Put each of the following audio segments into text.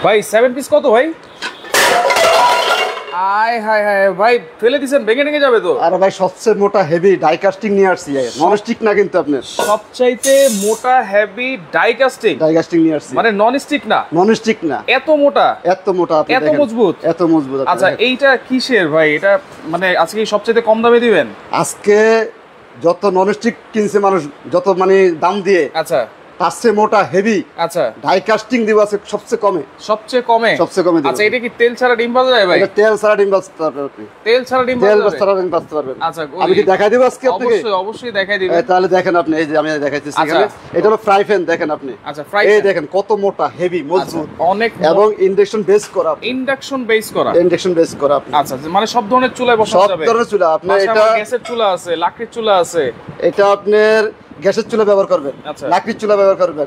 ভাই 7 পিস কত ভাই? আয় হায় হায় ভাই, ফেলে দিছেন, ভেঙে ভেঙে যাবে তো। আরে ভাই সবচেয়ে মোটা হেভি ডাই কাস্টিং নিয়ে আসছি, নন স্টিক না কিন্তু আপনার। সবচাইতে মোটা হেভি ডাই কাস্টিং নিয়ে আসছি, মানে নন স্টিক না, নন স্টিক না, এত মোটা আপনি এত মজবুত, এত মজবুত। আচ্ছা এইটা কিসের ভাই? এটা মানে আজকে সবচাইতে কম দামে দিবেন? আজকে যত নন স্টিক কিনছে মানুষ, যত মানে দাম দিয়ে, আচ্ছা তার চেয়ে মোটা হেভি, আচ্ছা ডাই কাস্টিং দিব আছে সবচেয়ে কমে, সবচেয়ে কমে। আচ্ছা এটা কি তেল ছাড়া ডিম ভাজা যায় ভাই? এটা তেল ছাড়া ডিম ভাজতে পারবেন আপনি, তেল ছাড়া ডিম ভাজতে পারবেন। আচ্ছা আমি কি দেখাই দেব আজকে আপনাকে? অবশ্যই দেখাই দিবেন। তাহলে দেখেন আপনি, এই যে আমি দেখাইতেছি এখানে, এটা হলো ফ্রাই প্যান, দেখেন আপনি। আচ্ছা ফ্রাই প্যান, এই দেখেন কত মোটা হেভি মজবুত অনেক, এবং ইন্ডাকশন বেস করা, আপনি। আচ্ছা মানে সব ধরনের চুলায় বসানো যাবে, সব ধরনের চুলা। আপনি এটা গ্যাসের চুলা আছে, লাকড়ির চুলা আছে, এটা আপনার গ্যাসের চুলা ব্যবহার করবেন, লাকড়ির চুলা ব্যবহার করবেন,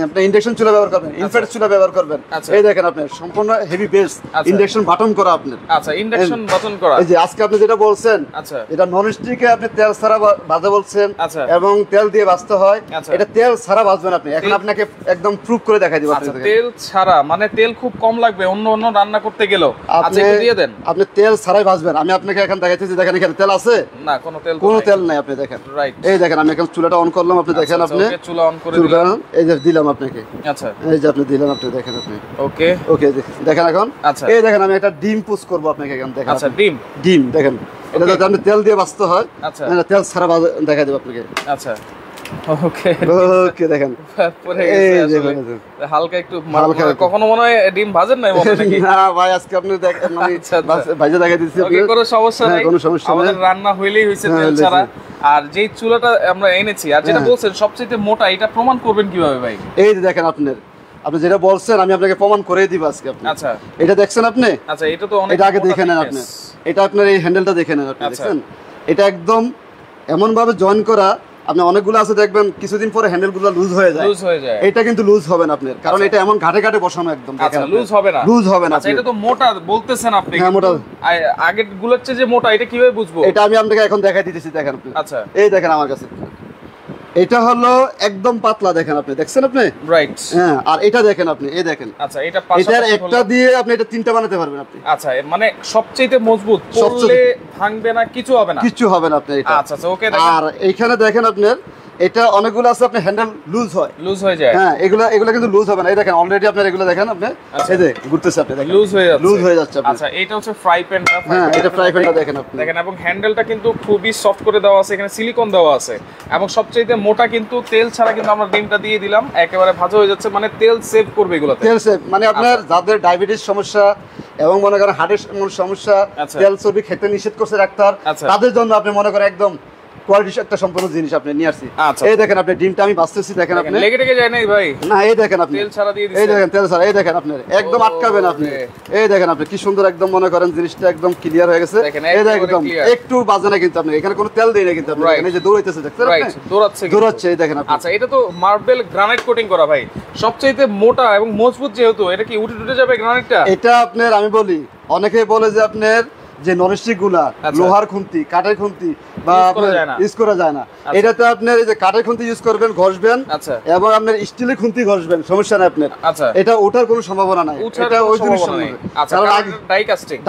আপনি ইন্ডাকশন চুলা ব্যবহার করবেন, ইনফ্রারেড চুলা ব্যবহার করবেন। এই দেখেন আপনি সম্পূর্ণ হেভি বেস, ইন্ডাকশন বাটন করা আপনার। আচ্ছা ইন্ডাকশন বাটন করা। এই যে আজকে আপনি যেটা বলছেন, আচ্ছা এটা নন স্টিকে আপনি তেল ছাড়া ভাজা বলছেন, এবং তেল দিয়ে ভাজতে হয়, এটা তেল ছাড়া ভাজবেন আপনি। এখন আপনাকে একদম প্রুফ করে দেখাই দিব। আচ্ছা তেল ছাড়া মানে তেল খুব কম লাগবে অন্য রান্না করতে গেলেও। আচ্ছা একটু দিয়ে দেন। আপনি তেল ছাড়াই ভাজবেন। আমি আপনাকে এখন দেখাইতেছি, দেখেন এখানে তেল আছে না? কোনো তেল নাই, আপনি দেখেন। রাইট, এই দেখেন আমি এখন চুলাটা অন করলাম, আপনি দেখেন, আপনি চুলা অন করে দিলাম, এই যে দিলাম আপনাকে। আচ্ছা এই যে আপনি দিলেন, আপনি দেখেন, আপনি ওকে ওকে দেখেন এখন। আচ্ছা এই দেখেন আমি একটা ডিম পুশ করব আপনাকে এখন, দেখেন। আচ্ছা ডিম দেখেন, এটা যদি আপনি তেল দিয়ে ভাজতে হয়, আচ্ছা তেল ছাড়া দেখাই দেব আপনাকে। আচ্ছা ওকে ওকে দেখেন হালকা একটু কখনো মনে হয় ডিম ভাজেন নাই মনে নাকি? না ভাই আজকে আপনি দেখেন আমি ভাজা দেখাই দিচ্ছি। ওকে কোনো সমস্যা নাই, কোনো সমস্যা নাই, আমাদের রান্না হইলেই হইছে তেল ছাড়া। আর যেই চুলাটা আমরা এনেছি আর যেটা বলছেন সবচেয়ে মোটা, এটা প্রমাণ করবেন কিভাবে ভাই? এই যে দেখেন আপনি যেটা বলছেন আমি আপনাকে প্রমাণ করে দিব আজকে আপনি। আচ্ছা এটা দেখছেন আপনি? আচ্ছা এটা তো অনেক, এটা আগে দেখে নেন আপনি, এটা আপনার এই হ্যান্ডেলটা দেখে নেন আপনি, দেখছেন? এটা একদম এমন ভাবে জয়েন করা, আপনি অনেকগুলো আছে দেখবেন কিছুদিন পরে হ্যান্ডেলগুলো লুজ হয়ে যায়। এটা কিন্তু লুজ হবে না আপনার, কারণ এটা এমন ঘাটে ঘাটে বসানো একদম, দেখেন লুজ হবে না। আচ্ছা এটা তো মোটা বলতেছেন আপনি। হ্যাঁ মোটা, আগের গুলোর চেয়ে যে মোটা, এটা কিভাবে বুঝবো? এটা আমি আপনাকে এখন দেখাই দিতেছি, দেখেন আপনি। আচ্ছা এই দেখেন আমার কাছে, এটা হলো একদম পাতলা, দেখেন আপনি, দেখছেন আপনি? রাইট হ্যাঁ। আর এটা দেখেন আপনি, এই দেখেন। আচ্ছা এটা এটার একটা দিয়ে আপনি এটা তিনটা বানাতে পারবেন আপনি। আচ্ছা মানে সবচেয়ে মজবুত, পড়লে ভাঙবে না, কিছু হবে না আপনি এটা। আচ্ছা আচ্ছা ওকে। আর এইখানে দেখেন আপনার, এটা অনেকগুলো আছে আপনি হ্যান্ডেল লুজ হয়ে যায়। হ্যাঁ এগুলা কিন্তু লুজ হবে না। এই দেখেন অলরেডি আপনার এগুলো দেখেন আপনি, এই যে ঘুরতেছে আপনি, দেখেন লুজ হয়ে যাচ্ছে। আচ্ছা এটা হচ্ছে ফ্রাই প্যানটা। হ্যাঁ এটা ফ্রাই প্যানটা দেখেন আপনি, দেখেন। এবং হ্যান্ডেলটা কিন্তু খুবই সফট করে দেওয়া আছে, এখানে সিলিকন দেওয়া আছে, এবং সবচেয়ে মোটা কিন্তু তেল ছাড়া কিন্তু আমরা ডিমটা দিয়ে দিলাম, একেবারে ভাজা হয়ে যাচ্ছে, মানে তেল সেভ করবে এগুলোতে, তেল সেভ। মানে আপনার যাদের ডায়াবেটিস সমস্যা এবং মনে করেন হার্টের সমস্যা, তেল চর্বি খেতে নিষেধ করছে ডাক্তার, তাদের জন্য আপনি মনে করেন একদম কোয়ালিটি একটা সম্পূর্ণ জিনিস আপনি নিয়ে আসছি। এই দেখেন আপনি ডিমটা আমি বাঁচতেছি, দেখেন আপনি লেগে টেগে যায় নাই ভাই? না এই দেখেন আপনি তেল ছাড়া দিয়ে দিয়েছেন, এই দেখেন তেল ছাড়া, এই দেখেন আপনি একদম আটকাবেন আপনি। এই দেখেন আপনি কি সুন্দর একদম মনে করেন জিনিসটা একদম ক্লিয়ার হয়ে গেছে। এই দেখেন একদম একটু বাজে না কিন্তু, আপনি এখানে কোনো তেল দেই না কিন্তু, আপনি এখানে যে দৌড়াইতেছে দেখছেন আপনি, দৌড়াচ্ছে এই দেখেন আপনি। আচ্ছা এটা তো মার্বেল গ্রানাইট কোটিং করা ভাই, সবচেয়ে মোটা এবং মজবুত, যেহেতু এটা কি উঠে যাবে গ্রানাইটটা? এটা আপনার আমি বলি, অনেকে বলে যে আপনার যে ননস্টিক গুলা লোহার খুন্তি, কাঠের খুন্তি বা ইউজ করা যায় না, এটাতে আপনার এই যে কাঠের খুন্তি ইউজ করবেন, ঘষবেন, এবং আপনার স্টিলের খুন্তি ঘষবেন, সমস্যা নাই আপনার। এটা ওঠার কোনো সম্ভাবনা নাই, এটা ওই জিনিস নয়। কারণ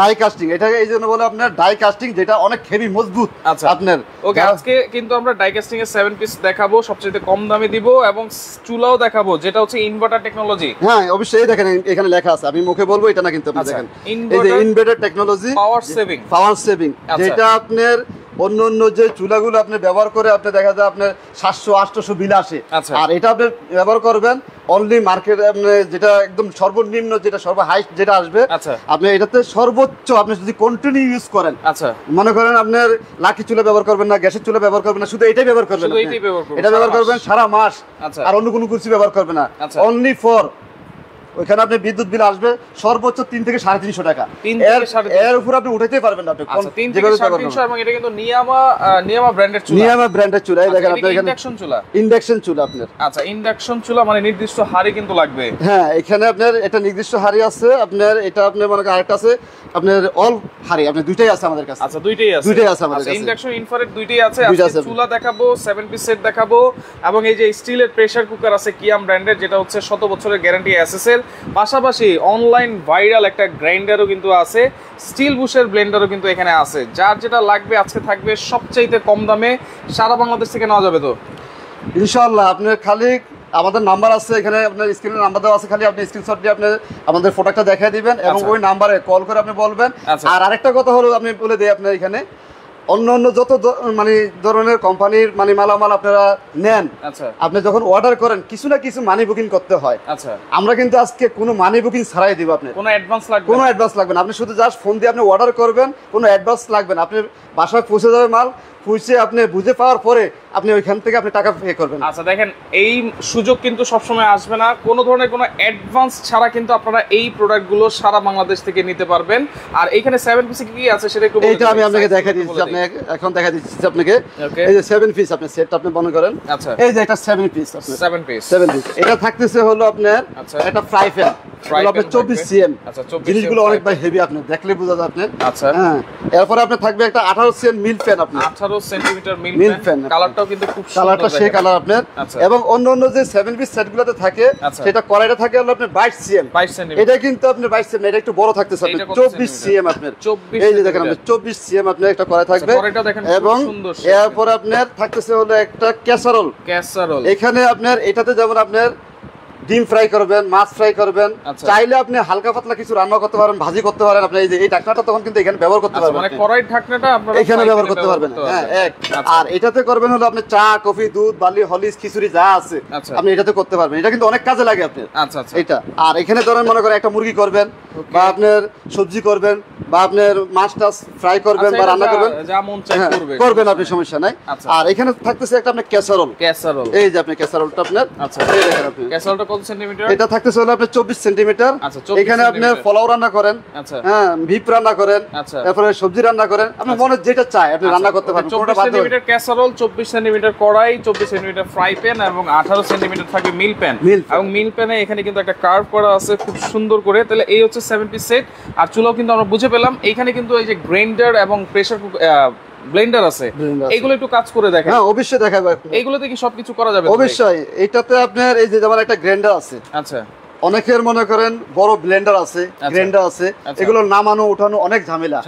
ডাই কাস্টিং এটা এই জন্য বলে আপনার ডাই কাস্টিং, যেটা অনেক হেভি মজবুত আপনার। ওকে আজকে কিন্তু আমরা ডাই কাস্টিং এর 7 পিস দেখাবো, সবচেয়ে কম দামে দিব, এবং চুলাও দেখাবো যেটা হচ্ছে ইনভার্টার টেকনোলজি। হ্যাঁ অবশ্যই দেখেন এখানে লেখা আছে, আমি মুখে বলবো এটা না কিন্তু, আপনি দেখেন এই যে ইনভার্টার টেকনোলজি, পাওয়ার সেভিং, যেটা আপনার অন্য যে চুলাগুলো আপনি ব্যবহার করে আপনি দেখা যায় আপনার 700-800 বিল আসে, আর এটা আপনি ব্যবহার করবেন অনলি মার্কেট, আপনি যেটা একদম সর্বনিম্ন, যেটা সর্ব হাইস্ট যেটা আসবে, আপনি এটাতে সর্বোচ্চ আপনি যদি কন্টিনিউ ইউজ করেন, মনে করেন আপনার লাকি চুলা ব্যবহার করবেন না, গ্যাসের চুলা ব্যবহার করবেন না, শুধু এটাই ব্যবহার করবেন, এটা ব্যবহার করবেন সারা মাস, আর অন্য কোনো কিছু ব্যবহার করবেন না, অনলি ফর ওইখানে আপনি বিদ্যুৎ বিল আসবে সর্বোচ্চ 3 থেকে 350 টাকা, এর উপর আপনি উঠাইতে পারবেন না। আপনি 3 থেকে 350, এবং এটা কিন্তু নিয়ামা ব্র্যান্ডের চুলা, নিয়ামা ব্র্যান্ডের চুলা। এই দেখেন আপনি এখানে ইন্ডাকশন চুলা আপনার। আচ্ছা ইন্ডাকশন চুলা মানে নির্দিষ্ট হাড়ি কিন্তু লাগবে। হ্যাঁ এখানে আপনার এটা নির্দিষ্ট হাড়ি আছে আপনার, এটা আপনার মনে করেন আরেকটা আছে আপনার অল হাড়ি, আপনি দুইটাই আছে আমাদের কাছে। আচ্ছা দুইটাই আছে আমাদের কাছে, ইন্ডাকশন ইনফ্রারেড দুইটাই আছে। আজকে চুলা দেখাবো, 7 পিস সেট দেখাবো, এবং এই যে স্টিলের প্রেসার কুকার আছে কিয়াম ব্র্যান্ডের, যেটা হচ্ছে 100 বছরের গ্যারান্টি এসএসএল, পাশাপাশি অনলাইন ভাইরাল একটা গ্রাইন্ডারও কিন্তু আছে, স্টিল বুশের ব্লেন্ডারও কিন্তু এখানে আছে। যার যেটা লাগবে আজকে থাকবে সবচাইতে কম দামে, সারা বাংলাদেশ থেকে নেওয়া যাবে তো ইনশাআল্লাহ। আপনার খালি আমাদের নাম্বার আছে এখানে, আপনার স্ক্রিনে নাম্বার দেওয়া আছে, খালি আপনি স্ক্রিনশট দিয়ে আপনি আমাদের প্রোডাক্টটা দেখাই দিবেন এবং ওই নাম্বারে কল করে আপনি বলবেন। আর আরেকটা কথা হলো, আপনি বলে দিই, আপনার এখানে অন্য অন্য যত মানে ধরনের কোম্পানির মানে মালামাল আপনারা নেন, আপনি যখন অর্ডার করেন কিছু না কিছু মানি বুকিং করতে হয়। আমরা কিন্তু আজকে কোনো মানি বুকিং ছাড়াই দিব। আপনি কোনো অ্যাডভান্স লাগবে না, আপনি শুধু জাস্ট ফোন দিয়ে আপনি অর্ডার করবেন, কোনো অ্যাডভান্স লাগবে না। আপনি বাসায় পৌঁছে যাবে মাল, পৌঁছে আপনি বুঝে পাওয়ার পরে আপনি ওইখান থেকে আপনি টাকা পে করবেন। আচ্ছা দেখেন, এই সুযোগ কিন্তু সবসময় আসবে না, কোনো ধরনের কোনো অ্যাডভান্স ছাড়া কিন্তু আপনারা এই প্রোডাক্টগুলো সারা বাংলাদেশ থেকে নিতে পারবেন। আর এইখানে 7 পিস কি আছে সেটা একটু এইটা আমি আপনাকে দেখাই দিচ্ছি, আপনি এখন দেখাই দিচ্ছি আপনাকে। এই যে 7 পিস আপনি সেটটা আপনি মনে করেন, আচ্ছা এই যে একটা 7 পিস, আপনি 7 পিস এটা থাকতেছে হলো আপনার একটা ফ্রাই প্যান, আপনার 24 সিএম। আচ্ছা, জিনিসগুলো অনেক ভাই হেভি, আপনি দেখলে বোঝা যায় আপনার। আচ্ছা হ্যাঁ, এরপর আপনি থাকবে একটা 18 সিএম মিল প্যান, আপনি 18 সেন্টিমিটার মিল প্যান, কালারটাও কিন্তু খুব সুন্দর, কালারটা সেই কালার আপনার। এবং অন্য অন্য যে 7 পিস সেটগুলোতে থাকে সেটা কড়াইটা থাকে হলো আপনার 22 সিএম। এটা কিন্তু আপনার 22 সিএম, এটা একটু বড় থাকতেছে আপনার 24 সিএম আপনার। এই যে দেখেন আপনি 24 সিএম আপনার একটা কড়াই থাকবে। এবং এরপর আপনার থাকতেছে হলো একটা ক্যাসারোল। এখানে আপনার এটাতে যেমন আপনার ডিম ফ্রাই করবেন, মাছ ফ্রাই করবেন, চাইলে আপনি হালকা পাতলা কিছু রান্না করতে পারেন, ভাজি করতে পারেন। আপনি এই যে এই ঢাকনাটা তখন কিন্তু এখানে ব্যবহার করতে পারবেন, মানে কড়াইয়ের ঢাকনাটা আপনারা এখানে ব্যবহার করতে পারবেন। হ্যাঁ, এক। আর এটাতে করবেন হলো আপনি চা, কফি, দুধ, বার্লি, হরলিক্স, খিচুড়ি যা আছে আপনি এটাতে করতে পারবেন। এটা কিন্তু অনেক কাজে লাগে আপনার। আচ্ছা আচ্ছা, এটা। আর এখানে ধরেন মনে করেন একটা মুরগি করবেন, বা আপনার সবজি করবেন, বা আপনার মাছ টাছ ফ্রাই করবেন বা রান্না করবেন, যা মন চাই করবেন আপনি, সমস্যা নাই। আর এখানে থাকতেছে একটা আপনার ক্যাসারোল। এই যে আপনি ক্যাসারোলটা আপনার, আচ্ছা এই দেখেন আপনি ক্যাসারোলটা কত সেন্টিমিটার? এটা থাকতেছে হলো আপনার 24 সেন্টিমিটার। এখানে আপনি পোলাও রান্না করেন, হ্যাঁ, ভিপ রান্না করেন, তারপরে সবজি রান্না করেন, আপনি মনে যেটা চাই আপনি রান্না করতে পারবেন। 24 সেন্টিমিটার ক্যাসারোল, 24 সেন্টিমিটার কড়াই, 24 সেন্টিমিটার ফ্রাই প্যান এবং 18 সেন্টিমিটার থাকবে মিল প্যান। এবং মিল প্যানে এখানে কিন্তু একটা কার্ভ করা আছে খুব সুন্দর করে। তাহলে এই হচ্ছে 7 পিস সেট। আর চুলাও কিন্তু আমরা বুঝে পেলাম। এখানে কিন্তু এই যে গ্রাইন্ডার এবং প্রেসার ব্লেন্ডার আছে, এগুলো একটু কাজ করে দেখেন। হ্যাঁ, অবশ্যই দেখাবো। এইগুলোতে কি সবকিছু করা যাবে? অবশ্যই। এটাতে আপনার এই যে যেমন একটা গ্রাইন্ডার আছে, আচ্ছা, অনেকের মনে করেন বড় ব্লেন্ডার আছে, গ্রাইন্ডার আছে, এগুলো নামানো উঠানো অনেক ঝামেলা,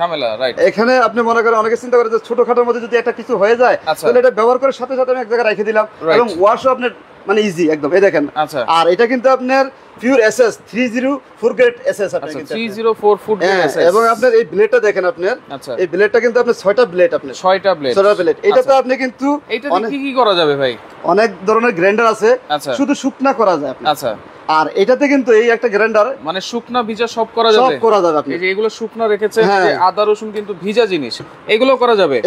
রাইট। এখানে আপনি মনে করেন অনেকে চিন্তা করে যে ছোটখাটোর মধ্যে যদি একটা কিছু হয়ে যায় তাহলে এটা ব্যবহার করে সাথে সাথে আমি এক জায়গায় রেখে দিলাম, এবং ওয়াশও আপনার মানে ইজি একদম। এই দেখেন। আর এটা কিন্তু আপনার পিওর এসএস 304 গ্রেড এসএস, আপনি 304 ফুট গ্রেড এসএস। এবং আপনার এই ব্লেডটা দেখেন, আপনার এই ব্লেডটা কিন্তু আপনার 6টা ব্লেড, আপনার 6টা ব্লেড। এটাতে আপনি কিন্তু এটাতে কি করা যাবে ভাই? অনেক ধরনের গ্রাইন্ডার আছে, শুধু শুকনা করা যায় আপনি। আচ্ছা। আর এটাতে কিন্তু এই একটা গ্রাইন্ডার মানে শুকনা ভিজা সব করা যাবে, আপনি এই যে এগুলো শুকনা রেখেছে, যে আদা রসুন কিন্তু ভিজা জিনিস, এগুলো করা যাবে,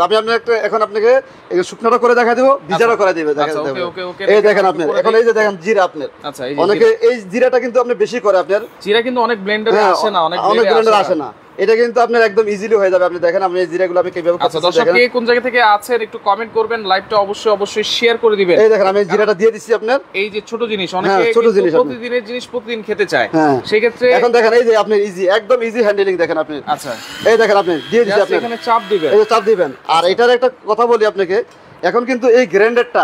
আমি আপনাকে এখন আপনাকে এই শুকনাটা করে দেখা দেব, ভিজাটা করে দিবে, দেখা দেব। এই দেখেন আপনি, এখন এই যে দেখেন জিরা আপনার। আচ্ছা, অনেকে এই জিরাটা কিন্তু আপনি বেশি করে, আপনার জিরা কিন্তু অনেক ব্লেন্ডারে আসে না, অনেক ব্লেন্ডারে আসে না। এটা কিন্তু আপনার একদম ইজিলি হয়ে যাবে। আপনি দেখেন আমি এই জিরাগুলো আমি কিভাবে করতেছি। আচ্ছা, দর্শক কে কোন জায়গা থেকে আছেন একটু কমেন্ট করবেন, লাইভটা অবশ্যই শেয়ার করে দিবেন। এই দেখেন আমি জিরাটা দিয়ে দিচ্ছি আপনার। এই যে ছোট জিনিস, অনেকে প্রতিদিনের জিনিস প্রতিদিন খেতে চায়, সেই ক্ষেত্রে এখন দেখেন এই যে আপনি ইজি, একদম ইজি হ্যান্ডলিং দেখেন আপনি। আচ্ছা, এই দেখেন আপনি দিয়ে দিচ্ছি, আপনি এখানে চাপ দিবেন, এই যে চাপ দিবেন। আর এটার একটা কথা বলি আপনাকে, এখন কিন্তু এই গ্রাইন্ডারটা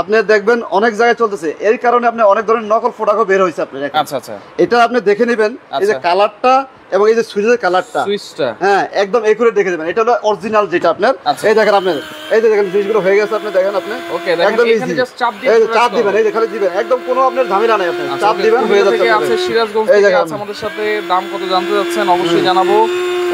আপনি দেখবেন অনেক জায়গায় চলতেছে, এর কারণে আপনি অনেক ধরনের নকল প্রোডাক্টও বের হইছে আপনার। আচ্ছা, এটা আপনি দেখে নেবেন, এই যে কালারটা এবং এই যে সুইচের কালারটা, হ্যাঁ, একদম একুরেট দেখে দেবেন। এটা হলো অরিজিনাল যেটা আপনার। এই দেখেন আপনি, এই যে দেখেন জিনিসগুলো হয়ে গেছে, আপনি দেখেন আপনি একদম ইজি, চাপ দিবেন, এই যে খালি দিবেন, একদম কোনো আপনার ঝামেলা নাই, আপনি চাপ দিবেন হয়ে যাচ্ছে। আছে সিরাজগঞ্জ থেকে আছে আমাদের সাথে, দাম কত জানতে যাচ্ছেন অবশ্যই জানাবো,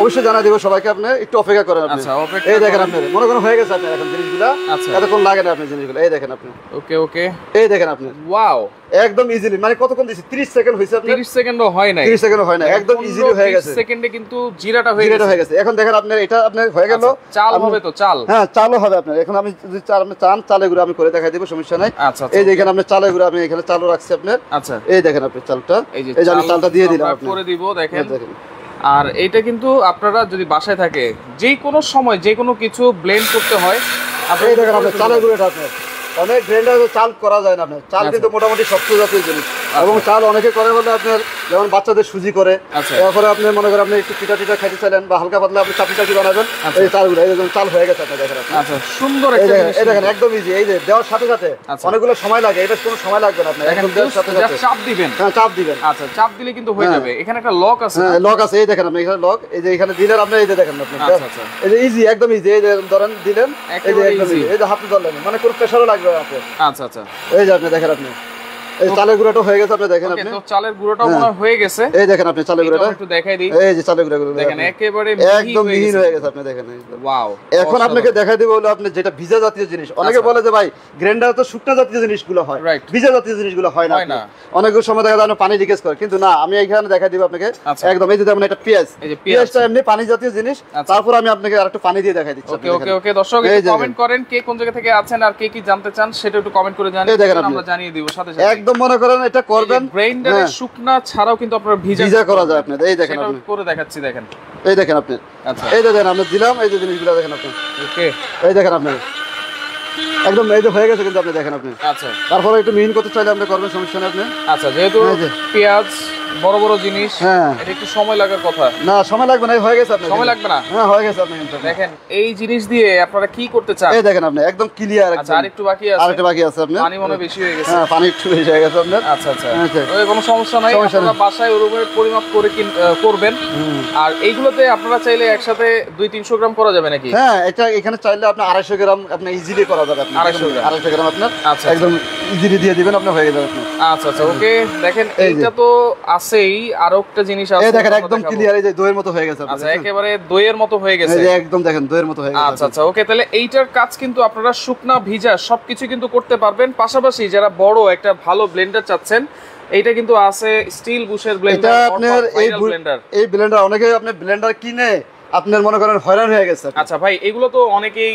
অবশ্যই জানা দেব সবাইকে। আপনি একটু অপেক্ষা করেন। আচ্ছা, এই দেখেন আপনি মনে করেন হয়ে গেছে আপনার এখন জিনিসগুলো, এতক্ষণ লাগে না আপনি জিনিসগুলো। এই দেখেন আপনি, ওকে, এই দেখেন আপনি, ওয়াও, একদম ইজিলি, মানে কতক্ষণ দিছি, 30 সেকেন্ড হইছে আপনার, 30 সেকেন্ডও হয় না, 30 সেকেন্ডও হয় না, একদম ইজিলি হয়ে গেছে, 30 সেকেন্ডে কিন্তু জিরাটা হয়ে গেছে। এখন দেখেন আপনার এটা আপনার হয়ে গেল। চাল হবে তো? চাল, হ্যাঁ, চালও হবে আপনার। এখন আমি যদি আপনি চান চালের গুঁড়ো আমি করে দেখাই দেব, সমস্যা নাই। এই যে এখানে আপনি চালের গুঁড়ো, আমি এখানে চালও রাখছি আপনার। আচ্ছা, এই দেখেন আপনি চালটা, এই যে আমি চালটা দিয়ে দিলাম, করে দিব, দেখেন। আর এইটা কিন্তু আপনারা যদি বাসায় থাকে যে কোনো সময় যে কোনো কিছু ব্লেন্ড করতে হয়, আপনি দেখেন আপনার চালের গুঁড়োটা আপনার অনেক গ্রাইন্ডারে চাল করা যায় না, আপনার চাল কিন্তু মোটামুটি শক্ত জাতীয় জিনিস, এবং চাল অনেকে করে বলে আপনার যেমন বাচ্চাদের সুজি করে, তারপরে আপনি মনে করেন আপনি একটু পিঠা টিঠা খাইতে চাইলেন বা হালকা পাতলা আপনি চাপি চাপি বানাবেন, এই চালগুলো এই যেমন চাল হয়ে গেছে আপনার দেখেন। আচ্ছা সুন্দর এই দেখেন একদম ইজি। এই যে দেওয়ার সাথে সাথে অনেকগুলো সময় লাগে, এটা কোনো সময় লাগবে না আপনার, একদম দেওয়ার সাথে সাথে চাপ দিবেন। হ্যাঁ চাপ দিবেন। আচ্ছা চাপ দিলে কিন্তু হয়ে যাবে। এখানে একটা লক আছে। হ্যাঁ লক আছে, এই দেখেন আপনি এখানে লক, এই যে এখানে দিলেন আপনি, এই যে দেখেন আপনি, এই যে ইজি একদম ইজি। এই যে ধরেন দিলেন, এই যে একদম ইজি, এই যে হাতে ধরলেন, মানে কোনো প্রেসারও লাগবে না আপনার। আচ্ছা আচ্ছা এই যে আপনি দেখেন আপনি এই চালের গুঁড়োটা হয়ে গেছে আপনি দেখেন। আপনি তো চালের গুঁড়োটা মনে হয়ে গেছে, এই দেখেন আপনি চালের গুঁড়োটা একটু দেখাই দিই। এই যে চালের গুঁড়োগুলো দেখেন একেবারে একদম মিহি হয়ে গেছে আপনি দেখেন। ওয়াও। এখন আপনাকে দেখাই দেব হলো আপনি যেটা ভিজা জাতীয় জিনিস, অনেকে বলে যে ভাই গ্রাইন্ডার তো শুকনা জাতীয় জিনিসগুলো হয়, ভিজা জাতীয় জিনিসগুলো হয় না। অনেকগুলো সময় দেখা যায় পানি লিকেজ করে, কিন্তু না আমি এখানে দেখাই দিব আপনাকে একদম। এই যে যেমন এটা পেঁয়াজ, পেঁয়াজটা এমনি পানি জাতীয় জিনিস, তারপর আমি আপনাকে আরেকটু পানি দিয়ে দেখাই দিচ্ছি। ওকে ওকে ওকে দর্শক কমেন্ট করেন কে কোন জায়গা থেকে আছেন আর কে কি জানতে চান সেটা একটু কমেন্ট করে জানান, আমরা জানিয়ে দিব সাথে সাথে। একদম মনে করেন এটা করবেন গ্রাইন্ডারে শুকনা ছাড়াও কিন্তু আপনারা ভিজা করা যায় আপনাদের। এই দেখেন আপনি করে দেখাচ্ছি, দেখেন এই দেখেন আপনি। আচ্ছা এই দেখেন আমরা দিলাম, এই যে জিনিসগুলো দেখেন আপনি। ওকে এই দেখেন আপনি একদম এই যে হয়ে গেছে কিন্তু আপনি দেখেন আপনি। আচ্ছা তারপরে একটু মিহিন করতে চাইলে আপনি করবেন, সমস্যা নেই আপনি। আচ্ছা যেহেতু পেঁয়াজ বড় বড় জিনিস, এটা একটু সময় লাগার কথা। না সময় লাগবে না, হয়ে গেছে আপনার, সময় লাগবে না। হ্যাঁ হয়ে গেছে আপনি। দেখেন এই জিনিস দিয়ে আপনারা কি করতে চান, এই দেখেন আপনি একদম ক্লিয়ার। আচ্ছা আর একটু বাকি আছে, আরেকটু বাকি আছে আপনার, পানি মনে বেশি হয়ে গেছে। হ্যাঁ পানি একটু বেশি হয়ে গেছে আপনার। আচ্ছা আচ্ছা ওই কোনো সমস্যা নাই, আপনারা বাসায় ওরকমের পরিমাপ করে করবেন। আর এইগুলোতে আপনারা চাইলে একসাথে 200-300 গ্রাম করা যাবে নাকি? হ্যাঁ এটা এখানে চাইলে আপনি 250 গ্রাম আপনি ইজিলি করা যাবে। আপনি 250 গ্রাম আপনার একদম ইজিলি দিয়ে দিবেন, আপনি হয়ে যাবে আপনার। আচ্ছা আচ্ছা ওকে দেখেন এইটা তো আছেই, আরো একটা জিনিস আছে, এই দেখেন একদম ক্লিয়ার, এই যে দইয়ের মতো হয়ে গেছে। আচ্ছা একেবারে দইয়ের মতো হয়ে গেছে, এই যে একদম দেখেন দইয়ের মতো হয়ে গেছে। আচ্ছা আচ্ছা ওকে তাহলে এইটার কাজ কিন্তু আপনারা শুকনা ভিজা সবকিছু কিন্তু করতে পারবেন। পাশাপাশি যারা বড় একটা ভালো ব্লেন্ডার চাচ্ছেন, এইটা কিন্তু আছে স্টিল বুশের ব্লেন্ডার। এটা আপনার এই ব্লেন্ডার অনেকে আপনি ব্লেন্ডার কিনে আপনার মনে করেন হয়রান হয়ে গেছে। আচ্ছা ভাই এগুলো তো অনেকেই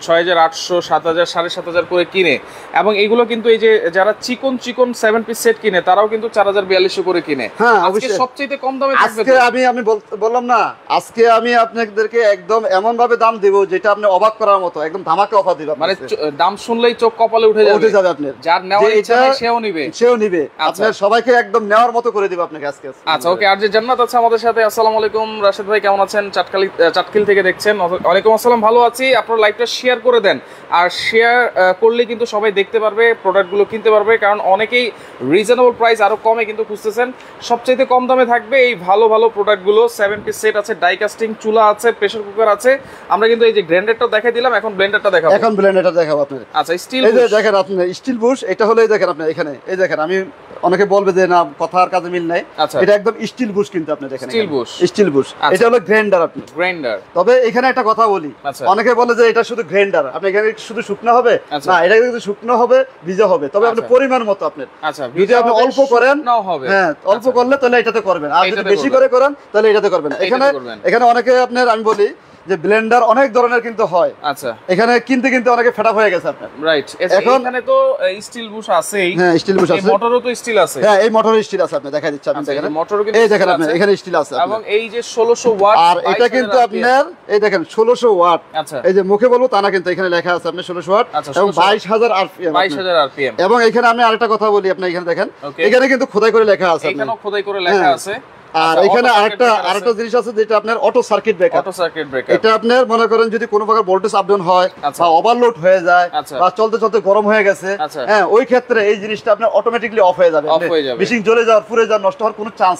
6800, 7000, 7500 করে কিনে, এবং এগুলো কিন্তু এই যে যারা চিকন 7 পিস সেট কিনে তারাও কিন্তু 4042 করে কিনে। হ্যাঁ আজকে সবচেয়ে কম দামে থাকবে। আজকে আমি বললাম না, আজকে আমি আপনাদেরকে একদম এমন ভাবে দাম দেব যেটা আপনি অবাক করার মতো, একদম ধামাকা অফার দিব। মানে দাম শুনলেই চোখ কপালে উঠে যাবে আপনার, যার নেওয়ার ইচ্ছা নাই সেও নিবে। আপনার সবাইকে একদম নেওয়ার মতো করে দিব আপনাকে আজকে। আচ্ছা ওকে। আর যে জান্নাত আছে আমাদের সাথে, আসসালামু আলাইকুম রাশেদ ভাই, কেমন আছেন? চাটখিল থেকে দেখছেন। ওয়ালাইকুম আসসালাম, ভালো আছি। আপনারা লাইভটা শেয়ার করে দেন, আর শেয়ার করলে কিন্তু সবাই দেখতে পারবে, প্রোডাক্টগুলো কিনতে পারবে, কারণ অনেকেই রিজনেবল প্রাইস আরো কমে কিন্তু খুঁজতেছেন। সবচেয়ে কম দামে থাকবে এই ভালো ভালো প্রোডাক্টগুলো। 7 পিস সেট আছে, ডাই কাস্টিং চুলা আছে, প্রেসার কুকার আছে। আমরা কিন্তু এই যে গ্রাইন্ডারটা দেখাই দিলাম, এখন ব্লেন্ডারটা দেখাবো। এখন ব্লেন্ডারটা দেখাবো আপনাদের। আচ্ছা স্টিল, এই যে দেখেন আপনি স্টিল বুশ, এটা হলো এই দেখেন আপনি এখানে, এই দেখেন আমি অনেকে বলবে যে না কথা আর কাজে মিল নাই, এটা একদম স্টিল বুশ কিন্তু আপনি দেখেন স্টিল বুশ। এটা হলো গ্রাইন্ডার আপনি গ্রাইন্ডার। তবে এখানে একটা কথা বলি, অনেকে বলে যে এটা শুধু গ্রাইন্ডার, আপনি এখানে শুধু শুকনো হবে না, এটা কিন্তু শুকনো হবে ভিজা হবে, তবে আপনি পরিমাণ মতো আপনার। আচ্ছা যদি আপনি অল্প করেন, হ্যাঁ অল্প করলে তাহলে এটাতে করবেন, আর যদি বেশি করে করেন তাহলে এটাতে করবেন। এখানে অনেকে আপনার আমি বলি যে ব্লেন্ডার অনেক ধরনের কিন্তু হয়। আচ্ছা এখানে কিনতে কিনতে অনেকে ফেড আপ হয়ে গেছে আপনার। রাইট। এখানে তো স্টিল বুশ আছেই। হ্যাঁ স্টিল বুশ আছে, এই মোটরও তো স্টিল আছে। হ্যাঁ এই মোটরও স্টিল আছে, আপনি দেখাই দিচ্ছি। আপনি দেখেন মোটরও কিন্তু এই দেখেন আপনি এখানে স্টিল আছে, এবং এই যে 1600 ওয়াট, আর এটা কিন্তু আপনার এই দেখেন 1600 ওয়াট। আচ্ছা এই যে মুখে বলবো তা না, কিন্তু এখানে লেখা আছে আপনি 1600 ওয়াট এবং 22000 আরপিএম। 22000 আরপিএম। এবং এখানে আমি আরেকটা কথা বলি, আপনি এখানে দেখেন এখানে কিন্তু খোদাই করে লেখা আছে, এখানেও খোদাই করে লেখা আছে। আর এখানে আরেকটা জিনিস আছে যেটা আপনার অটো সার্কিট ব্রেকার। এটা আপনার মনে করেন যদি কোনো প্রকার ভোল্টেজ আপ ডাউন হয় বা ওভারলোড হয়ে যায় বা চলতে চলতে গরম হয়ে গেছে, হ্যাঁ ওই ক্ষেত্রে এই জিনিসটা আপনার অটোমেটিক্যালি অফ হয়ে যাবে। মেশিন জ্বলে যাওয়ার, পুড়ে যাওয়ার, নষ্ট হওয়ার কোনো চান্স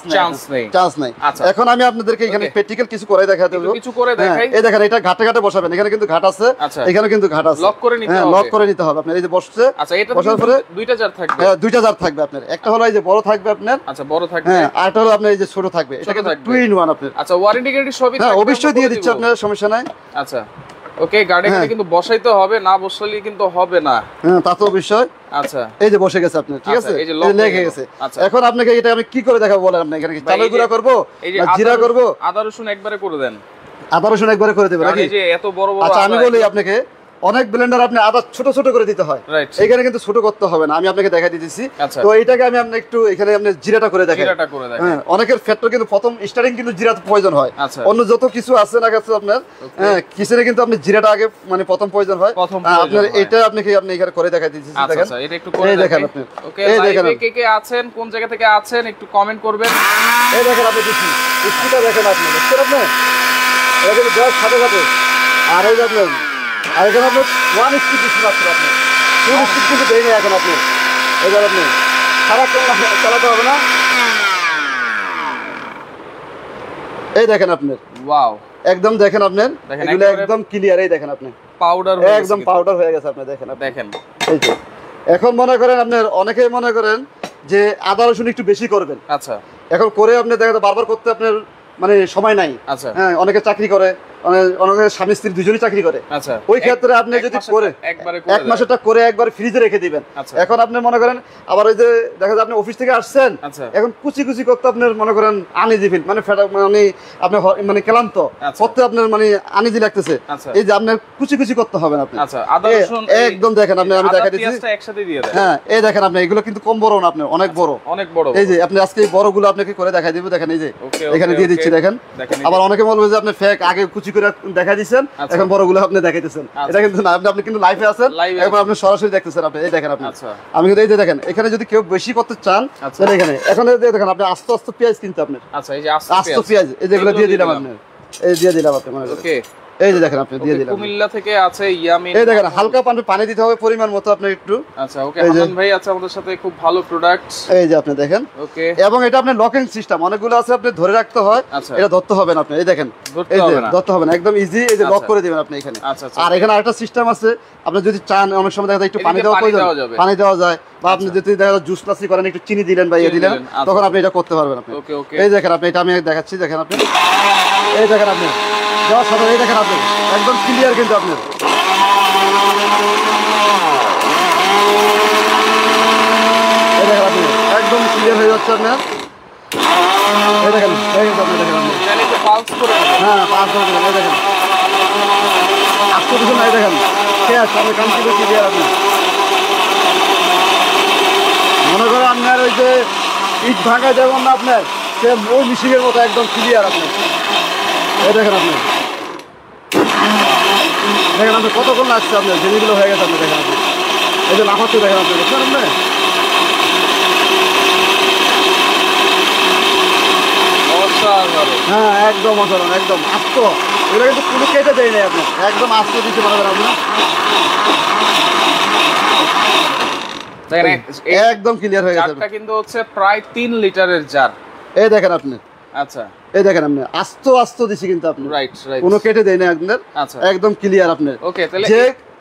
নেই। এখন আমি আপনাদেরকে এখানে প্র্যাকটিক্যাল কিছু করে দেখাতে দেব। এই দেখেন এটা ঘাটে ঘাটে বসাবেন, এখানে কিন্তু ঘাট আছে, এখানে কিন্তু ঘাট আছে, লক করে নিতে হবে আপনার। এই যে বসছে, বসার পরে দুইটা জার থাকবে। হ্যাঁ দুইটা জার থাকবে আপনার, একটা হলো এই যে বড় থাকবে আপনার, আচ্ছা বড় থাকবে, হ্যাঁ আরেকটা হলো আপনার এই যে ছোট থাকবে। এটা কিন্তু 2 in 1 আপনার। আচ্ছা ওয়ারেন্টি গ্যারান্টি সবই থাকবে, অবশ্যই দিয়ে দিচ্ছি আপনার, সমস্যা নাই। আচ্ছা ওকে। গাড়ি কিন্তু বসাইতে হবে, না বসালে কিন্তু হবে না। হ্যাঁ তা তো অবশ্যই। আচ্ছা এই যে বসে গেছে আপনার, ঠিক আছে, এই যে লেগে গেছে। এখন আপনাকে এটা আমি কি করে দেখাবো বলেন? আপনি এখানে কি চালের গুঁড়া করব না জিরা করব? আদা রসুন একবারে করে দেন। আদা রসুন একবারে করে দেব নাকি? এই যে এত বড় বড়। আচ্ছা আমি বলি আপনাকে, অনেক ব্লেন্ডার আপনি আদা ছোট ছোট করে দিতে হয়, এখানে কিন্তু ছোট করতে হবে না, আমি আপনাকে দেখাই দিতেছি। তো এইটাকে আমি আপনি একটু এখানে আপনি জিরাটা করে দেখাই। হ্যাঁ, অনেকের ফ্যাক্টর কিন্তু প্রথম স্টার্টিং কিন্তু জিরা প্রয়োজন হয়, অন্য যত কিছু আছে না কাছে আপনার কিচেনে কিন্তু আপনি জিরাটা আগে মানে প্রথম প্রয়োজন হয়। আপনার এটা আপনি এখানে করে দেখাই দিতেছি, দেখেন এটা একটু করে দেখেন আপনি। ওকে, লাইভে কে কে আছেন, কোন জায়গা থেকে আছেন একটু কমেন্ট করবেন। এই দেখেন আপনি দিচ্ছি স্পিডটা দেখেন আপনি, দেখছেন আপনি এখানে গ্যাস সাথে সাথে। আর এই দেখেন আর এখানে আপনি 1 স্পিড দিচ্ছেন মাত্র, আপনি 2 স্পিড কিন্তু দেয়নি এখন আপনি। এই দেখেন আপনি সারাক্ষণ চালাতে হবে না। এই দেখেন আপনার ওয়াও, একদম দেখেন আপনার এগুলো একদম ক্লিয়ার। এই দেখেন আপনি পাউডার একদম পাউডার হয়ে গেছে আপনি দেখেন। দেখেন এই যে এখন মনে করেন আপনার অনেকেই মনে করেন যে আদা রসুন একটু বেশি করবেন, আচ্ছা এখন করে আপনি দেখা যায় বারবার করতে আপনার মানে সময় নাই। আচ্ছা, হ্যাঁ, অনেকে চাকরি করে, অনেকে স্বামী স্ত্রী দুজনেই চাকরি করে। আচ্ছা, ওই ক্ষেত্রে আপনি যদি করে এক মাসেরটা করে একবার ফ্রিজে রেখে দিবেন। এখন আপনি মনে করেন আবার ওই যে দেখা যায় আপনি অফিস থেকে আসছেন, এখন কুচি কুচি করতে আপনার মনে করেন আনইজি ফিল, মানে মানে আপনি মানে ক্লান্ত করতে আপনার মানে আনইজি লাগতেছে, এই যে আপনার কুচি কুচি করতে হবে না আপনি। আচ্ছা, আদা রসুন একদম দেখেন আপনি, আমি দেখাই দিচ্ছি একসাথে দিয়ে দেন। হ্যাঁ, এই দেখেন আপনি এগুলো কিন্তু কম বড় না, আপনি অনেক বড়, অনেক বড়। এই যে আপনি আজকে এই বড়গুলো আপনাকে করে দেখাই দিব, দেখেন এই যে এখানে দিয়ে দিচ্ছি দেখেন। আবার অনেকে বলবে যে আপনি ফেক আগে কুচি করে দেখাই দিচ্ছেন, এখন বড়গুলো আপনি দেখাইতেছেন, এটা কিন্তু না, আপনি কিন্তু লাইভে আছেন, এখন আপনি সরাসরি দেখতেছেন আপনি। এই দেখেন আপনি, আমি কিন্তু এই যে দেখেন এখানে যদি কেউ বেশি করতে চান তাহলে এখানে দেখেন আপনি আস্তে আস্তে পেঁয়াজ কিনতে আপনার। আচ্ছা, এই যে আস্তে পেঁয়াজ এই যেগুলো দিয়ে দিলাম আপনি, এই দিয়ে দিলাম আপনি মনে করেন। ওকে, এই যে দেখেন আপনি দিয়ে দিলাম। কুমিল্লা থেকে আছে ইয়ামিন, এই দেখেন হালকা পানি দিতে হবে পরিমাণ মতো আপনি একটু। আচ্ছা, ওকে, হাসান ভাই আছে আমাদের সাথে, খুব ভালো প্রোডাক্ট। এই যে আপনি দেখেন, ওকে, এবং এটা আপনি লকিং সিস্টেম, অনেকগুলো আছে আপনি ধরে রাখতে হয়, এটা ধরতে হবে না আপনি। এই দেখেন এই যে ধরতে হবে না, একদম ইজি, এই যে লক করে দিবেন আপনি এখানে। আর এখানে আরেকটা সিস্টেম আছে, আপনি যদি চান অনেক সময় দেখা যায় একটু পানি দেওয়া প্রয়োজন, পানি দেওয়া যায়, বা আপনি যদি দেখা যায় জুস লাসি করেন একটু চিনি দিলেন বা ইয়ে দিলেন, তখন আপনি এটা করতে পারবেন আপনি। এই দেখেন আপনি, এটা আমি দেখাচ্ছি, দেখেন আপনি, এই দেখেন আপনি দেওয়ার সাথে এই দেখেন আপনি একদম ক্লিয়ার কিন্তু আপনার। এই দেখেন আপনি একদম ক্লিয়ার হয়ে যাচ্ছে আপনার। এই দেখেন আপনি, দেখেন আপনি, হ্যাঁ পাঁচ করে দেবেন। এই দেখেন আসতে কিছু নাই, দেখেন শেষ, আপনি কাম করে ক্লিয়ার আপনি। মনে করেন আপনার ওই যে ইট ভাঙা যেমন না আপনার, সে ওই মিশিংয়ের মতো একদম ক্লিয়ার আপনি। এই দেখেন আপনি, দেখেন আপনি কতক্ষণ লাগছে আপনার, জিনিসগুলো হয়ে গেছে আপনি, দেখেন আপনি এই যে লাফাচ্ছে, দেখেন আপনি, দেখছেন আপনি। হ্যাঁ একদম অসাধারণ, একদম আস্ত, এগুলো কিন্তু কোনো কেটে দেয় নাই আপনি, একদম আস্ত দিতে পারবেন আপনি, একদম ক্লিয়ার হয়ে গেছে। জারটা কিন্তু হচ্ছে প্রায় 3 লিটারের জার। এই দেখেন আপনি, আচ্ছা এই দেখেন আপনি আস্ত দিছি কিন্তু আপনি, রাইট কোনো কেটে দেয় না আপনার, আচ্ছা একদম ক্লিয়ার আপনি। ওকে, তাহলে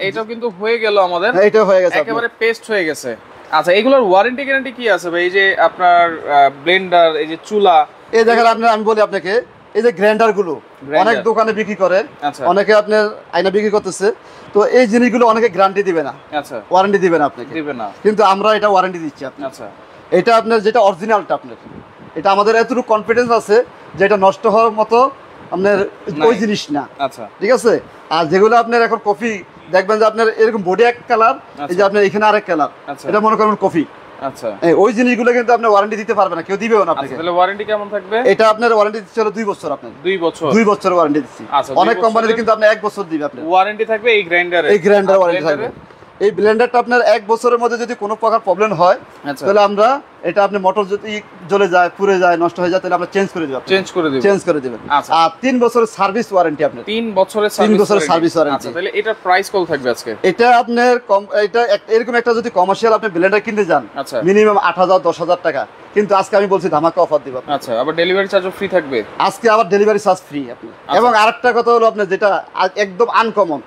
এটাও কিন্তু হয়ে গেল আমাদের, এটা হয়ে গেছে একেবারে পেস্ট হয়ে গেছে। আচ্ছা, এগুলোর ওয়ারেন্টি গ্যারান্টি কি আছে ভাই? এই যে আপনার ব্লেন্ডার, এই যে চুলা, এই দেখেন আপনি, আমি বলি আপনাকে, এই যে গ্রাইন্ডার গুলো অনেক দোকানে বিক্রি করে, অনেকে আপনার আয়না বিক্রি করতেছে, তো এই জিনিসগুলো অনেকে গ্যারান্টি দিবে না, আচ্ছা ওয়ারেন্টি দিবে না আপনাকে, দিবে না, কিন্তু আমরা এটা ওয়ারেন্টি দিচ্ছি আপনি। আচ্ছা, এটা আপনার যেটা অরিজিনালটা আপনার, এটা আমাদের এতটুকু কনফিডেন্স আছে যে এটা নষ্ট হওয়ার মতো আপনার ওই জিনিস না। আচ্ছা, ঠিক আছে। আর যেগুলো আপনার এখন কফি দেখবেন যে আপনার এরকম বডি এক কালার, এই যে আপনার এখানে আরেক কালার, এটা মনে করেন কফি। আচ্ছা, ওই জিনিসগুলো কিন্তু আপনি ওয়ারেন্টি দিতে পারবেন না, কেউ দিবেও না আপনাকে। তাহলে ওয়ারেন্টি কেমন থাকবে? এটা আপনার ওয়ারেন্টি দিচ্ছে হলো 2 বছর, আপনার 2 বছর ওয়ারেন্টি দিচ্ছি। অনেক কোম্পানিতে কিন্তু আপনি 1 বছর দিবে আপনার ওয়ারেন্টি থাকবে এই গ্রাইন্ডারে, এই গ্রাইন্ডার ওয়ারেন্টি থাকবে। এই ব্লেন্ডারটা আপনার 1 বছরের মধ্যে যদি কোনো প্রকার প্রবলেম হয়, তাহলে আমরা এটা আপনি মোটর যদি জ্বলে যায়, পুড়ে যায়, নষ্ট হয়ে যায়, তাহলে আমরা চেঞ্জ করে দিবেন। আর 3 বছরের সার্ভিস ওয়ারেন্টি আপনার, 3 বছরের সার্ভিস ওয়ারেন্টি। আচ্ছা, তাহলে এটার প্রাইস কত থাকবে আজকে? এটা আপনার এটা এরকম একটা যদি কমার্শিয়াল আপনি ব্লেন্ডার কিনতে যান, মিনিমাম 8,000 10,000 টাকা, কিন্তু আজকে আমি বলছি ধামাকা অফার দিব। আচ্ছা, আবার ডেলিভারি চার্জও ফ্রি থাকবে আজকে, আবার ডেলিভারি চার্জ ফ্রি আপনি। এবং আরেকটা কথা হলো আপনার যেটা একদম আনকমন,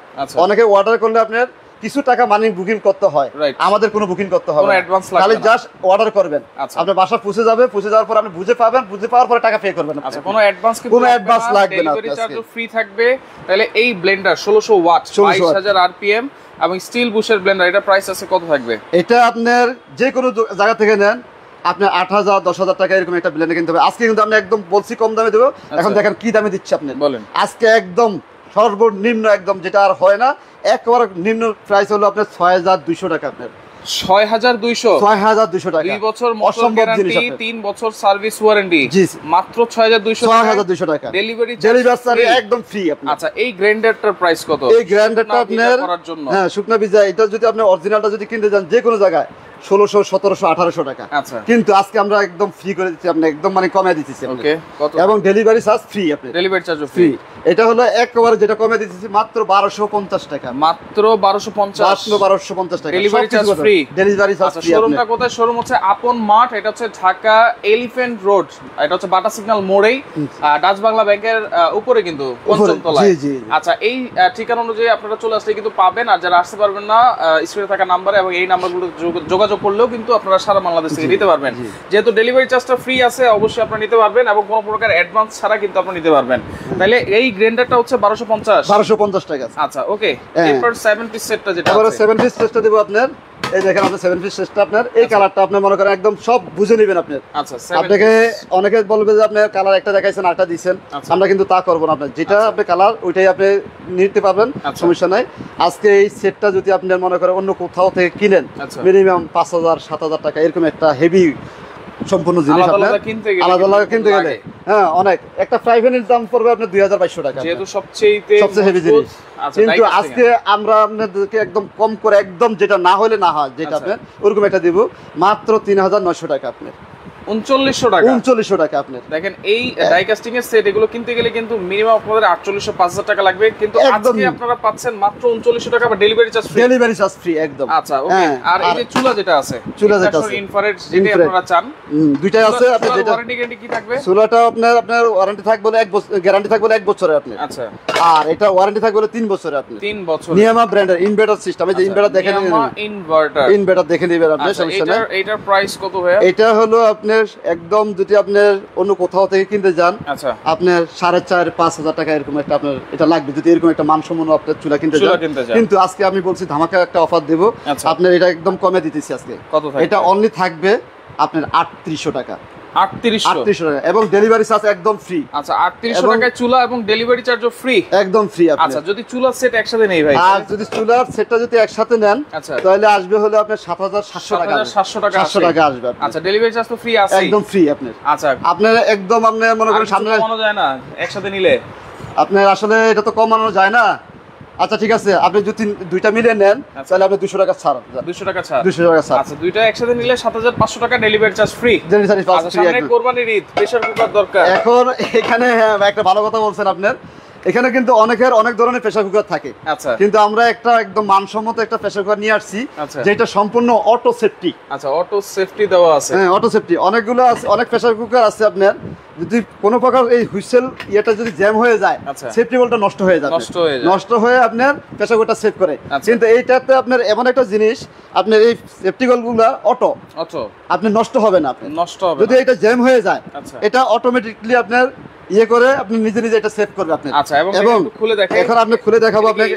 অনেকে অর্ডার করলে আপনার কিছু টাকা মানি বুকিং করতে হয়, আমাদের কোনো বুকিং করতে হবে না, খালি জাস্ট অর্ডার করবেন, আপনার বাসা পৌঁছে যাবে, পৌঁছে যাওয়ার পর আপনি বুঝে পাবেন, বুঝে পাওয়ার পরে টাকা পে করবেন। আচ্ছা, কোনো অ্যাডভান্স লাগবে না, ডেলিভারি চার্জও ফ্রি থাকবে। তাহলে এই ব্লেন্ডার 1600 ওয়াট 22000 আরপিএম এবং স্টিল বুশের ব্লেন্ডার, এটা প্রাইস আছে কত থাকবে? এটা আপনার যে কোনো জায়গা থেকে নেন, আপনার 8,000 10,000 টাকা এরকম একটা ব্লেন্ডার কিনতে হবে। আজকে কিন্তু আমি একদম বলছি কম দামে দেবো, এখন দেখেন কি দামে দিচ্ছি আপনি বলেন। আজকে একদম সর্বনিম্ন একদম যেটা আর হয় না, একবার নিম্ন প্রাইস হলো আপনার ৬,২০০ টাকা। আপনার ৬,২০০ টাকা, ২ বছর মোটর গ্যারান্টি, 3 বছর সার্ভিস ওয়ারেন্টি, মাত্র ৬,২০০ টাকা। ডেলিভারি একদম ফ্রি আপনার। আচ্ছা, এই গ্রাইন্ডারটার প্রাইস কত? এই গ্রাইন্ডারটা আপনার হ্যাঁ শুকনা ভিজা, এটা যদি আপনি অরিজিনালটা যদি কিনতে যান যে কোনো জায়গায় ১৬০০, ১৭০০, ১৮০০ টাকা। আচ্ছা, কিন্তু আজকে আমরা একদম ফ্রি করে দিচ্ছি, আপনি একদম মানে কমে দিচ্ছি। ওকে, কত? এবং ডেলিভারি চার্জ ফ্রি। আপনি ডেলিভারি চার্জ ফ্রি। এটা হলো একবারে যেটা কমে দিচ্ছি মাত্র ১২৫০ টাকা। মাত্র ১২৫০ টাকা। Delivery charge free. Delivery charge free. শোরুমটা কোথায়? শোরুম হচ্ছে আপন মার্ট, এটা হচ্ছে ঢাকা এলিফ্যান্ট রোড, এটা হচ্ছে বাটা সিগন্যাল মোড়েই, ডাচ বাংলা ব্যাংকের উপরে কিন্তু পঞ্চম তলায়। আচ্ছা, এই ঠিকানা অনুযায়ী আপনারা চলে আসলে কিন্তু পাবেন। আর যারা আসতে পারবেন না, স্ক্রিনে থাকা নাম্বারে এবং এই নাম্বারগুলো যোগাযোগ করলেও কিন্তু আপনারা সারা বাংলাদেশ থেকে নিতে পারবেন। যেহেতু ডেলিভারি চার্জটা ফ্রি আছে, অবশ্যই আপনারা নিতে পারবেন এবং কোনো প্রকার অ্যাডভান্স ছাড়া কিন্তু আপনারা নিতে পারবেন। তাহলে এই গ্রাইন্ডারটা হচ্ছে ১২৫০ টাকা। আচ্ছা, ওকে। এরপর 7 পিস সেটটা যেটা আছে, 7 পিস সেটটা দেব আপনার। এই দেখেন আপনার 7 পিস সেটটা আপনার এই কালারটা আপনি মনে করেন একদম সব বুঝে নেবেন আপনি। আচ্ছা, আপনাকে অনেকে বলবে যে আপনি কালার একটা দেখাইছেন আরটা দিবেন, আমরা কিন্তু তা করব না। আপনার যেটা আপনি কালার ওইটাই আপনি নিতে পারবেন, সমস্যা নাই। আজকে এই সেটটা যদি আপনি মনে করেন অন্য কোথাও থেকে কিনেন মিনিমাম ৫,০০০, ৭,০০০ টাকা এরকম একটা হেভি সম্পূর্ণ জিনিস আপনার আলাদা কিনতে গেলে হ্যাঁ অনেক একটা ফ্রাই প্যানের দাম পড়বে আপনার ২,২২০ টাকা, যেহেতু সবচেয়ে হেভি জিনিস। কিন্তু আজকে আমরা আপনাদেরকে একদম কম করে, একদম যেটা না হলে না হয়, যেটা আপনার ওরকম একটা দিব মাত্র ৩,৯০০ টাকা। আপনার ৩৯০০ টাকা। আপনার দেখেন এই ডাই কাস্টিং এর সেট, এগুলো কিনতে গেলে কিন্তু মিনিমাম আপনাদের ৪৮০০, ৫,০০০ টাকা লাগবে, কিন্তু আজকে আপনারা পাচ্ছেন মাত্র ৩৯০০ টাকা, ডেলিভারি চার্জ ফ্রি একদম। আচ্ছা, ওকে। আর এই যে চুলা যেটা আছে, ইনফ্রারেড, যেটা আপনারা চান, দুইটাই আছে। আপনি যেটা ওয়ারেন্টি গ্যারান্টি কি থাকবে? চুলাটা আপনার ওয়ারেন্টি থাকবে 1 বছর, গ্যারান্টি থাকবে 1 বছরে আপনার। আচ্ছা, আর এটা ওয়ারেন্টি থাকবে 3 বছরে আপনার। 3 বছর। নিয়ামা ব্র্যান্ডের ইনভার্টার সিস্টেম, এই যে ইনভার্টার দেখেন, ইনভার্টার দেখে নেবেন আপনি, সমস্যা নাই। এটার প্রাইস কত ভাইয়া? এটা হলো আপনার একদম যদি আপনার অন্য কোথাও থেকে কিনতে যান, আচ্ছা, আপনার ৪,৫০০ টাকা এরকম একটা আপনার এটা লাগবে, যদি এরকম একটা মানসম্পন্ন আপনার চুলা কিনতে যান। কিন্তু আজকে আমি বলছি ধামাকা একটা অফার দেব আপনার, এটা একদম কমে দিতেছি আজকে। এটা অনলি থাকবে আপনার ৩৮০০ টাকা। ৩৮০০ টাকা এবং ডেলিভারি চার্জ একদম ফ্রি। আচ্ছা, ৩৮০০ টাকায় চুলা এবং ডেলিভারি চার্জও ফ্রি, একদম ফ্রি। আচ্ছা, যদি চুলার সেট একসাথে নেই ভাই, আর যদি চুলার সেটটা যদি একসাথে নেন তাহলে আসবে হলো আপনার ৭,৭০০ টাকা। ৭০০ টাকা আসবে। আচ্ছা, ডেলিভারি চার্জ তো ফ্রি আছে, একদম ফ্রি আপনার। আচ্ছা, আপনার একদম আপনি মনে করেন সামনে কমানো যায় না একসাথে নিলে? আপনার আসলে এটা তো কমানো যায় না। আচ্ছা, ঠিক আছে, আপনি যদি দুইটা মিলিয়ে নেন তাহলে আপনি ২০০ টাকা ছাড়। ২০০ টাকা ছাড়। ২০০ টাকা ছাড়। আচ্ছা, দুইটা একসাথে নিলে ৭৫০০ টাকা, ডেলিভারি চার্জ ফ্রি। আচ্ছা, সামনে কোরবানির ঈদ, প্রেসার কুকার দরকার। এখন এখানে একটা ভালো কথা বলছেন আপনার, এখানে কিন্তু অনেকের অনেক ধরনের প্রেসার কুকার থাকে। আচ্ছা, কিন্তু আমরা একটা একদম মানসম্মত একটা প্রেসার কুকার নিয়ে আসছি, যেটা সম্পূর্ণ অটো সেফটি। আচ্ছা, অটো সেফটি দেওয়া আছে। হ্যাঁ, অটো সেফটি। অনেকগুলো আছে, অনেক প্রেসার কুকার আছে আপনার যদি কোনো প্রকার এই হুইসেল ইয়েটা যদি জ্যাম হয়ে যায়, সেফটি বলটা নষ্ট হয়ে যাবে, নষ্ট হয়ে আপনার প্রেসার কুকারটা সেভ করে। কিন্তু এইটাতে আপনার এমন একটা জিনিস, আপনার এই সেফটি গুলো অটো আপনি নষ্ট হবে না, আপনি নষ্ট হবে যদি এটা জ্যাম হয়ে যায়, এটা অটোমেটিকলি আপনার ইয়ে করে আপনি নিজে নিজে এটা সেভ করবে আপনি। আচ্ছা, এবং খুলে দেখেন, এখন আপনি খুলে দেখাবো আপনাকে।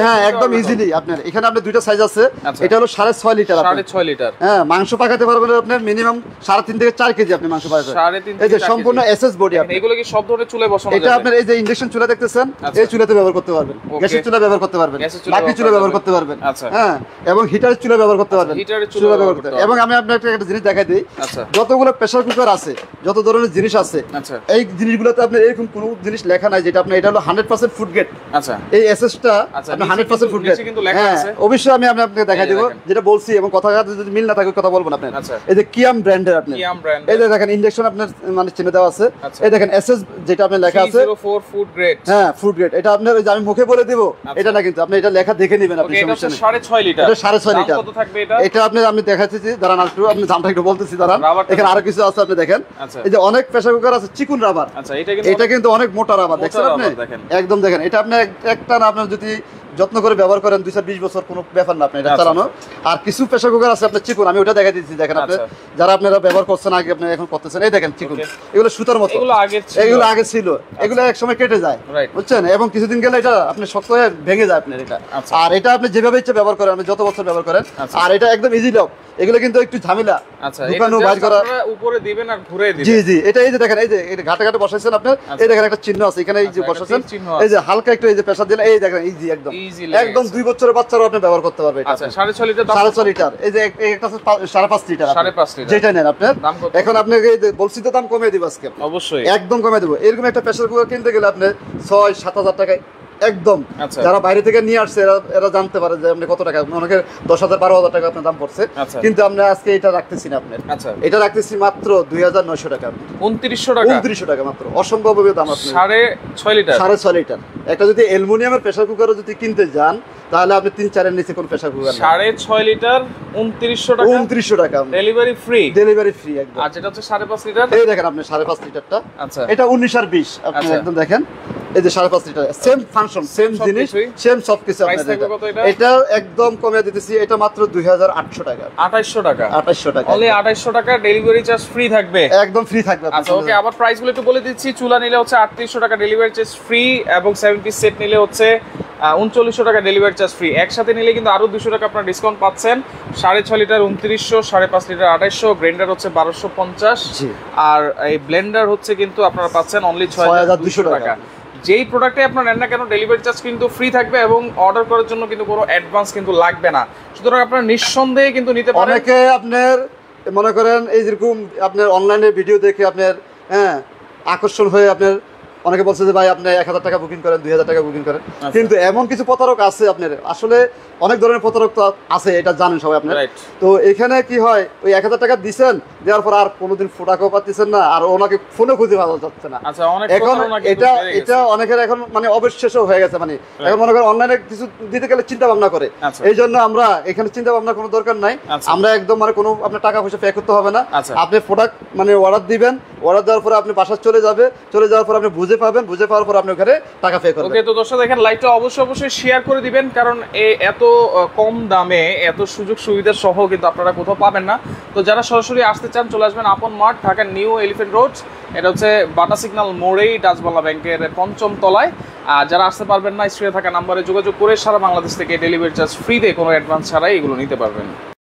হ্যাঁ, একদম ইজিলি। আপনার এখানে আপনার দুইটা সাইজ আছে, এটা হলো 6.5 লিটার। 6.5 লিটার। হ্যাঁ, মাংস পাকাতে পারবেন আপনার মিনিমাম 3.5 থেকে 4 কেজি আপনি মাংস পাকাতে। 3.5 এই যে সম্পূর্ণ এসএস বডি। আপনি এগুলো কি সব ধরনের চুলায় বসানো যায়? এটা আপনার এই যে ইন্ডাকশন চুলা দেখতেছেন, এই চুলাতে ব্যবহার করতে পারবেন, গ্যাসের চুলা ব্যবহার করতে পারবেন, বাকি চুলা ব্যবহার করতে পারবেন। হ্যাঁ, এবং হিটারের চুলা ব্যবহার করতে পারবেন, চুলা ব্যবহার করতে। এবং আমি আপনাকে একটা জিনিস দেখাই দিই, যতগুলো প্রেসার কুকার আছে, যত ধরনের জিনিস আছে, এই জিনিসগুলোতে আপনার এরকম কোনো জিনিস লেখা নাই যেটা আপনার, এটা হলো 100% ফুড গ্রেড। আচ্ছা, এই এসএসটা আপনার 100% ফুড গ্রেড। হ্যাঁ, অবশ্যই আমি আপনাকে দেখাই দেব, যেটা বলছি এবং কথা যদি মিল না থাকে কথা বলবো না আপনি। এই যে কিয়াম ব্র্যান্ডের আপনি, এই যে দেখেন ইন্ডাকশন আপনার মানে চিহ্ন দেওয়া আছে, এই দেখেন এসএস যেটা আপনার লেখা আছে 304 ফুড গ্রেড। হ্যাঁ, ফুড গ্রেড। এটা আপনার ওই যে আমি মুখে বলে দেব এটা না, কিন্তু আপনি এটা লেখা দেখে নেবেন আপনি, সমস্যা নেই। 6.5 লিটার। এটা 6.5 লিটার। কত থাকবে এটা? এটা আপনি আমি দেখাচ্ছি, দাঁড়ান একটু, আপনি দামটা একটু বলতেছি, দাঁড়ান। এখানে আরো কিছু আছে আপনি দেখেন, এই যে অনেক প্রেসার কুকার আছে চিকুন রাবার। আচ্ছা, এটা কিন্তু অনেক মোটা রাবার, দেখছেন আপনি? একদম দেখেন, এটা আপনি একটা না, আপনার যদি যত্ন করে ব্যবহার করেন 2-20 বছর কোনো ব্যাপার না আপনি এটা চালানো। আর কিছু প্রেসার কুকার আছে আপনার চিকন, আমি ওটা দেখাই দিচ্ছি, দেখেন আপনি যারা আপনারা ব্যবহার করছেন আগে আপনি এখন করতেছেন, এই দেখেন চিকন, এগুলো সুতার মতো, এগুলো আগে ছিল, এগুলো এক সময় কেটে যায় বুঝছেন, এবং কিছুদিন গেলে এটা আপনি শক্ত হয়ে ভেঙে যায় আপনার এটা। আর এটা আপনি যেভাবে ইচ্ছা ব্যবহার করেন, আপনি যত বছর ব্যবহার করেন, আর এটা একদম ইজি লক। এগুলো কিন্তু একটু ঝামেলা, দোকানও বাইর করা, উপরে দিবেন আর ঘুরে দিবেন। জি জি, এটা এই যে দেখেন, এই যে এটা ঘাটে ঘাটে বসাইছেন আপনার, এই দেখেন একটা চিহ্ন আছে এখানে, এই যে বসাইছেন, এই যে হালকা একটু এই যে প্রেসার দিলে, এই দেখেন ইজি, একদম 2 বছরের বাচ্চারাও আপনি ব্যবহার করতে পারবে এটা। আচ্ছা 6.5 লিটার, 6.5 লিটার, এই যে একটা 5.5 লিটার, 5.5 লিটার যেটা নেন আপনার। এখন আপনাকে বলছি তো দাম কমিয়ে দিব আজকে, অবশ্যই একদম কমিয়ে দেব। এরকম একটা প্রেসার কুকার কিনতে গেলে আপনি 6-7 হাজার টাকায় একদম, যারা বাইরে থেকে নিয়ে আসছে এরা জানতে পারে যে আপনি কত টাকা, অনেকের 10,000-12,000 টাকা আপনার দাম পড়ছে, কিন্তু আমরা আজকে এটা রাখতেছি না আপনার, এটা রাখতেছি মাত্র 2,900 টাকা, 2900 টাকা মাত্র, অসম্ভব দাম আপনার। 6.5 লিটার, 6.5 লিটার একটা যদি অ্যালুমিনিয়ামের প্রেসার কুকারও যদি কিনতে যান, তাহলে আপনি 3-4 এর নিচে কোন প্রেসার কুকার 6.5 লিটার 2900 টাকা, 2900 টাকা ডেলিভারি ফ্রি, একদম। আর যেটা হচ্ছে 5.5 লিটার, এই দেখেন আপনি 5.5 লিটারটা, আচ্ছা এটা 19 আর 20 আপনি একদম দেখেন, এই যে 5.5 লিটার, সেম ফাংশন, সেম জিনিস, সেম সবকিছু। এটা একদম কমিয়ে দিতেছি, এটা মাত্র 2,800 টাকা, 2800 টাকা, 2800 টাকা, অনলি 2800 টাকা, ডেলিভারি চার্জ ফ্রি থাকবে, একদম ফ্রি থাকবে। আচ্ছা ওকে, আবার প্রাইস গুলো একটু বলে দিচ্ছি। চুলা নিলে হচ্ছে 3800 টাকা, ডেলিভারি চার্জ ফ্রি, এবং 7 পিস সেট নিলে হচ্ছে 3900 টাকা, ডেলিভারি চার্জ ফ্রি। একসাথে নিলে কিন্তু আরো 200 টাকা আপনার ডিসকাউন্ট পাচ্ছেন। 6.5 লিটার 2900, 5.5 লিটার 2800, গ্রাইন্ডার হচ্ছে 1250, আর এই ব্লেন্ডার হচ্ছে কিন্তু আপনারা পাচ্ছেন অনলি 6200 টাকা। যেই প্রোডাক্টে আপনার নেন না কেন, ডেলিভারি চার্জ কিন্তু ফ্রি থাকবে, এবং অর্ডার করার জন্য কিন্তু কোনো অ্যাডভান্স কিন্তু লাগবে না, সুতরাং আপনারা নিঃসন্দেহে কিন্তু নিতে পারেন। অনেকে আপনার মনে করেন এই যেরকম আপনার অনলাইনে ভিডিও দেখে আপনার আকর্ষণ হয়ে আপনার অনেকে বলছে যে ভাই আপনি 1000 টাকা বুকিং করেন, 2000 টাকা বুকিং করেন, কিন্তু এমন কিছু প্রতারক আছে আপনার, আসলে অনেক ধরনের প্রতারক তো আছে, এটা জানেন সবাই আপনার। তো এখানে কি হয়, ওই 1000 টাকা দিচ্ছেন, দেওয়ার পর আর কোনোদিন ফোটাকেও পাচ্ছেন না, আর ওনাকে ফোনে খুঁজে পাওয়া যাচ্ছে না। এখন এটা অনেকের এখন মানে অবিশ্বাসও হয়ে গেছে, মানে এখন মনে করেন অনলাইনে কিছু দিতে গেলে চিন্তা ভাবনা করে, এই জন্য আমরা এখানে চিন্তা ভাবনা কোনো দরকার নাই, আমরা একদম মানে কোনো আপনার টাকা পয়সা পে করতে হবে না, আপনি প্রোডাক্ট মানে অর্ডার দিবেন, অর্ডার দেওয়ার পরে আপনি বাসা চলে যাওয়ার পর আপনি বুঝে পাবেন, বুঝে পাওয়ার পর আপনি ওখানে টাকা পে করবেন। ওকে, তো দর্শক দেখেন, লাইভটা অবশ্যই শেয়ার করে দিবেন, কারণ এত কম দামে এত সুযোগ সুবিধা সহ কিন্তু আপনারা কোথাও পাবেন না। তো যারা সরাসরি আসতে চান, চলে আসবেন আপন mart, Dhaka new elephant road, এটা হচ্ছে বাটা সিগন্যাল মোড়েই ডাচবাংলা ব্যাংকের 5ম তলায়। আর যারা আসতে পারবেন না, স্ক্রিনে থাকা নাম্বারে যোগাযোগ করে সারা বাংলাদেশ থেকে ডেলিভারি চার্জ ফ্রিতে, কোনো অ্যাডভান্স ছাড়াই এগুলো নিতে পারবেন।